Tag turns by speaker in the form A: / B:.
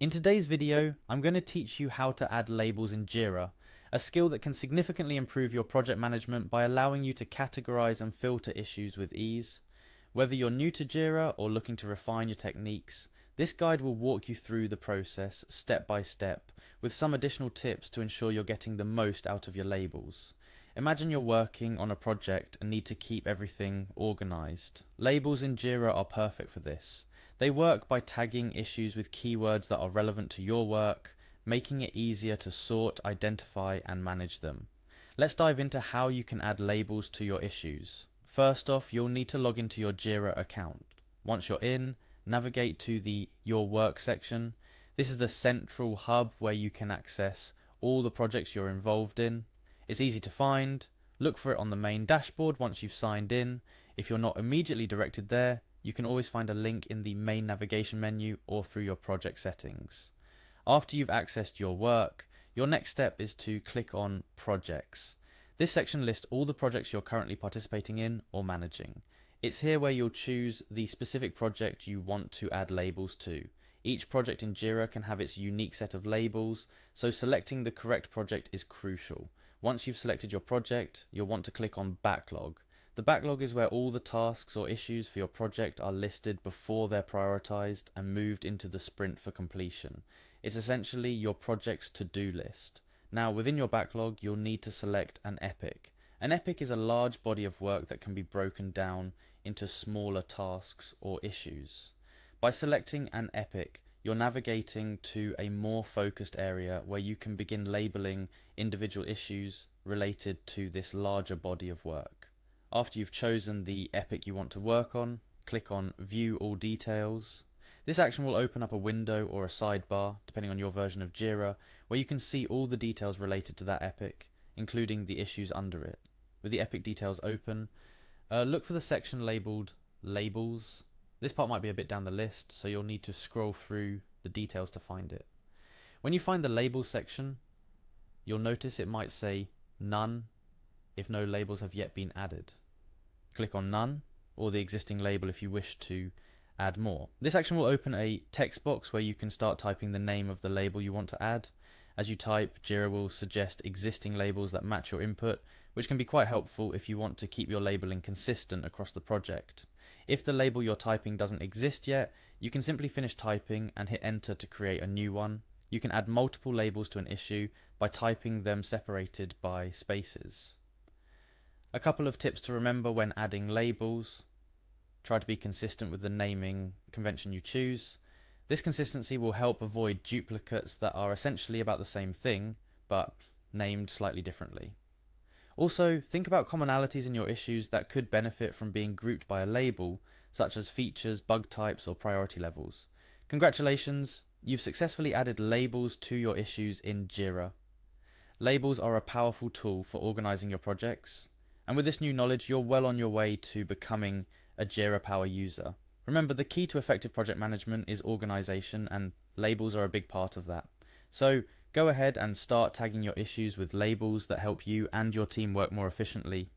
A: In today's video, I'm going to teach you how to add labels in Jira, a skill that can significantly improve your project management by allowing you to categorize and filter issues with ease. Whether you're new to Jira or looking to refine your techniques, this guide will walk you through the process step by step, with some additional tips to ensure you're getting the most out of your labels. Imagine you're working on a project and need to keep everything organized. Labels in Jira are perfect for this. They work by tagging issues with keywords that are relevant to your work, making it easier to sort, identify, and manage them. Let's dive into how you can add labels to your issues. First off, you'll need to log into your Jira account. Once you're in, navigate to the Your Work section. This is the central hub where you can access all the projects you're involved in. It's easy to find. Look for it on the main dashboard once you've signed in. If you're not immediately directed there, you can always find a link in the main navigation menu or through your project settings. After you've accessed your work, your next step is to click on Projects. This section lists all the projects you're currently participating in or managing. It's here where you'll choose the specific project you want to add labels to. Each project in Jira can have its unique set of labels, so selecting the correct project is crucial. Once you've selected your project, you'll want to click on Backlog. The backlog is where all the tasks or issues for your project are listed before they're prioritized and moved into the sprint for completion. It's essentially your project's to-do list. Now, within your backlog, you'll need to select an epic. An epic is a large body of work that can be broken down into smaller tasks or issues. By selecting an epic, you're navigating to a more focused area where you can begin labeling individual issues related to this larger body of work. After you've chosen the epic you want to work on, click on View All Details. This action will open up a window or a sidebar, depending on your version of Jira, where you can see all the details related to that epic, including the issues under it. With the epic details open, look for the section labelled Labels. This part might be a bit down the list, so you'll need to scroll through the details to find it. When you find the Labels section, you'll notice it might say None if no labels have yet been added. Click on None, or the existing label if you wish to add more. This action will open a text box where you can start typing the name of the label you want to add. As you type, Jira will suggest existing labels that match your input, which can be quite helpful if you want to keep your labeling consistent across the project. If the label you're typing doesn't exist yet, you can simply finish typing and hit enter to create a new one. You can add multiple labels to an issue by typing them separated by spaces. A couple of tips to remember when adding labels. Try to be consistent with the naming convention you choose. This consistency will help avoid duplicates that are essentially about the same thing, but named slightly differently. Also, think about commonalities in your issues that could benefit from being grouped by a label, such as features, bug types, or priority levels. Congratulations, you've successfully added labels to your issues in Jira. Labels are a powerful tool for organizing your projects. And with this new knowledge, you're well on your way to becoming a Jira Power user. Remember, the key to effective project management is organization, and labels are a big part of that. So go ahead and start tagging your issues with labels that help you and your team work more efficiently.